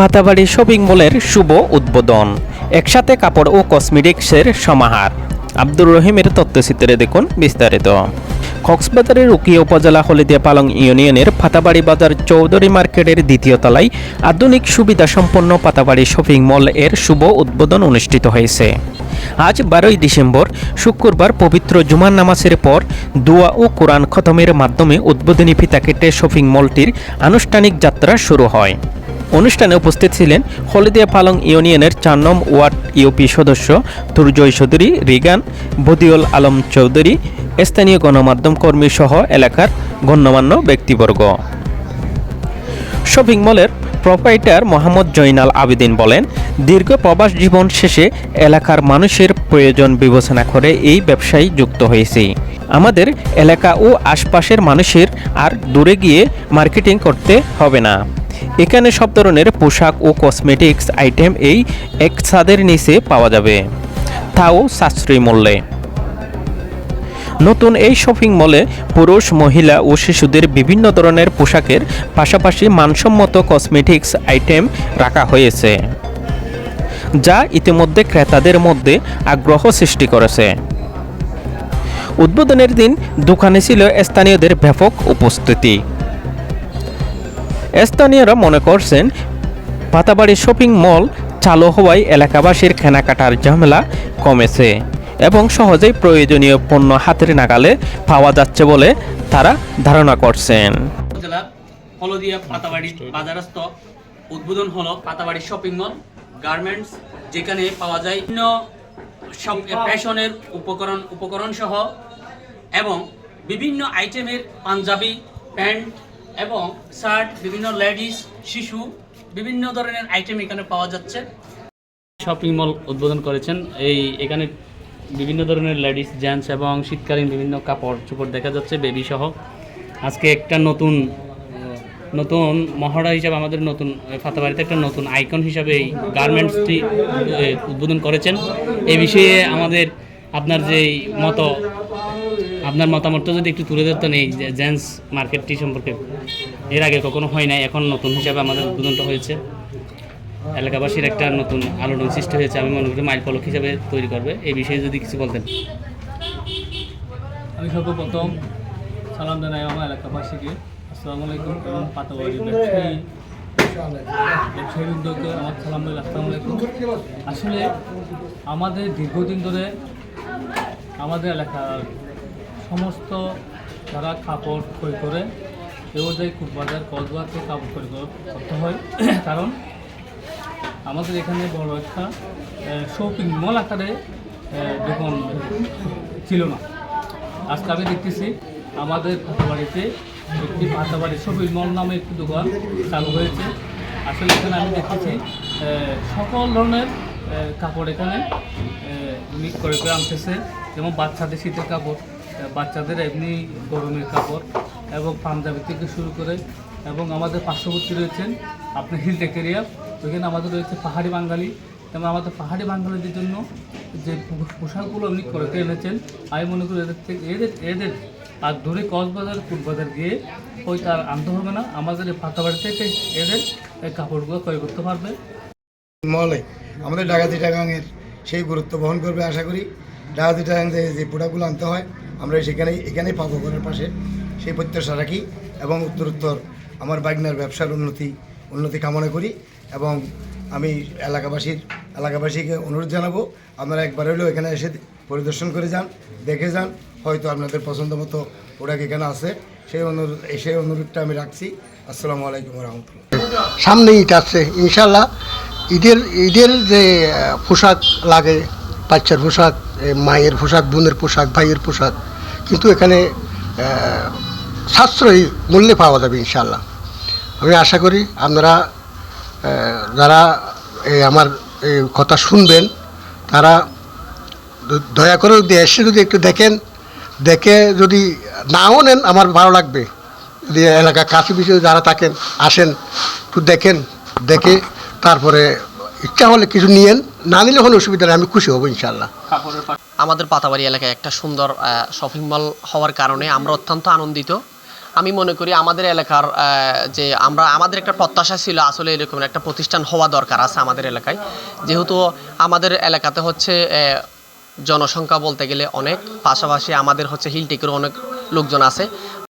পাতাবাড়ি shopping মলের শুভ উদ্বোধন, একসাথে কাপড় ও কসমেটিক্সের সমাহার। আব্দুর রহিমের তথ্যচিত্রে দেখুন বিস্তারিত। কক্সবাজারের উকিয়া উপজেলা হলদিয়া পালং ইউনিয়নের পাতাবাড়ি বাজার চৌধুরী মার্কেটের দ্বিতীয় তলায় আধুনিক সুবিধা সম্পন্ন পাতাবাড়ি শপিং মল এর শুভ উদ্বোধন অনুষ্ঠিত হয়েছে। আজ 12ই ডিসেম্বর শুক্রবার পবিত্র জুমার নামাজের পর দোয়া ও কোরআন খতমের মাধ্যমে উদ্বোধনী ফিতা কেটে শপিং মলটির আনুষ্ঠানিক যাত্রা শুরু হয়। অনুষ্ঠানে উপস্থিত ছিলেন হলদিয়া পালং ইউনিয়নের 4 নং ওয়ার্ড ইউপি সদস্য দুর্জয় চৌধুরী, রিগান, বদিউল আলম চৌধুরী, স্থানীয় গণমাধ্যম কর্মী সহ এলাকার গণ্যমান্য ব্যক্তিবর্গ। শপিং মলের প্রোপাইটার মোহাম্মদ জয়নাল আবেদিন বলেন, দীর্ঘ প্রবাস জীবন শেষে এলাকার মানুষের প্রয়োজন বিবেচনা করে এই ব্যবসায় যুক্ত হয়েছি। আমাদের এলাকা ও আশপাশের মানুষের আর দূরে গিয়ে মার্কেটিং করতে হবে না। এখানে সব ধরনের পোশাক ও কসমেটিক্স আইটেম এই এক ছাদের নিচে পাওয়া যাবে, তাও সাশ্রয়ী মূল্যে। নতুন এই শপিং মলে পুরুষ, মহিলা ও শিশুদের বিভিন্ন ধরনের পোশাকের পাশাপাশি মানসম্মত কসমেটিক্স আইটেম রাখা হয়েছে, যা ইতিমধ্যে ক্রেতাদের মধ্যে আগ্রহ সৃষ্টি করেছে। উদ্বোধনের দিন দোকানে ছিল স্থানীয়দের ব্যাপক উপস্থিতি। স্থানীয়রা মনে করছেন, পাতাবাড়ি শপিং মল চালু হওয়ায় এলাকাবাসীর কেনাকাটার ঝামেলা কমেছে এবং সহজেই প্রয়োজনীয় পণ্য হাতের নাগালে পাওয়া যাচ্ছে বলে তারা ধারণা করছেন। জেলার হলদিয়া পাতাবাড়ি বাজারস্থ উদ্বোধন হলো পাতাবাড়ি শপিং মল গার্মেন্টস, যেখানে পাওয়া যায় বিভিন্ন ফ্যাশনের উপকরণ সহ এবং বিভিন্ন আইটেমের পাঞ্জাবি, প্যান্ট এবং শার্ট, বিভিন্ন লেডিস, শিশু, বিভিন্ন ধরনের আইটেম এখানে পাওয়া যাচ্ছে। শপিং মল উদ্বোধন করেছেন। এখানে বিভিন্ন ধরনের লেডিস, জেন্টস এবং শীতকালীন বিভিন্ন কাপড় চোপড় দেখা যাচ্ছে, বেবি সহ। আজকে একটা নতুন মহড়া হিসাবে আমাদের নতুন পাতাবাড়িতে একটা নতুন আইকন হিসাবে এই গার্মেন্টসটি উদ্বোধন করেছেন। এই বিষয়ে আপনার মতামত যদি একটু তুলে ধরতেন এই জেন্টস মার্কেটটি সম্পর্কে। এর আগে কখনো হয় নাই, এখন নতুন হিসাবে আমাদের উদ্বোধনটা হয়েছে। এলাকাবাসীর একটা নতুন আলোড়ন সৃষ্টি হয়েছে, আমি মনে করি মাইল ফলক হিসাবে তৈরি করবে। এই বিষয়ে যদি কিছু বলতেন। আমি সর্বপ্রথম সালাম জানাই আমার এলাকাবাসীকে। আসসালামু আলাইকুম। এবং পাতাবাড়ি ব্যবসায়ী উদ্যোগে আমার সালাম জানাই। আসসালামু আলাইকুম। আসলে আমাদের দীর্ঘদিন ধরে আমাদের এলাকার সমস্ত যারা কাপড় ক্রয় করে কেউ যায় কুটবাজার, কক্সবাজার থেকে কাপড় ক্রয় করতে হয়, কারণ আমাদের এখানে বড় একটা শপিং মল আকারে দোকান ছিল না। আজকে আমি দেখতেছি আমাদের পাতাবাড়িতে একটি পাতাবাড়ি শপিং মল নামে একটি দোকান চালু হয়েছে। আসলে এখানে আমি দেখতেছি সকল ধরনের কাপড় এখানে মিক্স করে আনতেছে, যেমন বাচ্চাদের শীতের কাপড়, বাচ্চাদের এমনি গরমের কাপড় এবং পাঞ্জাবি থেকে শুরু করে, এবং আমাদের পার্শ্ববর্তী রয়েছেন আপনার হিল টেকেরিয়া, ওইখানে আমাদের রয়েছে পাহাড়ি বাঙালি। এবং আমাদের পাহাড়ি বাঙালিদের জন্য যে পোশাকগুলো আপনি করে এনেছেন, আমি মনে করি এদের আর দূরে কক্সবাজার, কুটবাজার গিয়ে ওই তার আনতে হবে না, আমাদের এই পাতাবাড়ি থেকে এদের কাপড়গুলো ক্রয় করতে পারবে। মলে আমাদের ডাকাতি টাঙ্গাঙের সেই গুরুত্ব বহন করবে আশা করি। ডাকাতি টাঙ্গাং যে প্রোডাক্টগুলো আনতে হয় আমরা এখানেই পাবো ঘরের পাশে, সেই প্রত্যাশা রাখি এবং উত্তরোত্তর আমার বাগনার ব্যবসার উন্নতি কামনা করি। এবং আমি এলাকাবাসীকে অনুরোধ জানাবো, আপনারা একবার হলেও এখানে এসে পরিদর্শন করে যান, দেখে যান, হয়তো আপনাদের পছন্দ মতো প্রোডাক্ট এখানে আছে। সেই অনুরোধটা আমি রাখছি। আসসালামু আলাইকুম রহমতুল্লাহ। সামনে ঈদ আসছে, ইনশাল্লাহ ঈদের যে পোশাক লাগে, বাচ্চার পোশাক, মায়ের পোশাক, বোনের পোশাক, ভাইয়ের পোশাক, কিন্তু এখানে সাশ্রয়ী মূল্যে পাওয়া যাবে ইনশাল্লাহ। আমি আশা করি আপনারা যারা আমার কথা শুনবেন তারা দয়া করে এসে যদি একটু দেখে যদি নাও নেন, আমার ভালো লাগবে। যদি এলাকা কাছে বিষয়ে যারা থাকেন আসেন, একটু দেখে তারপরে ইচ্ছা হলে কিছু নিয়েন, না নিলে কোনো অসুবিধা নেই, আমি খুশি হব ইনশাল্লাহ। আমাদের পাতাবাড়ি এলাকায় একটা সুন্দর শপিং মল হওয়ার কারণে আমরা অত্যন্ত আনন্দিত। আমি মনে করি আমাদের এলাকার যে আমাদের একটা প্রত্যাশা ছিল আসলে এরকম একটা প্রতিষ্ঠান হওয়া দরকার আছে আমাদের এলাকায়, যেহেতু আমাদের এলাকাতে হচ্ছে জনসংখ্যা বলতে গেলে অনেক, পাশাপাশি আমাদের হচ্ছে হিলটেকেরও অনেক লোকজন আছে।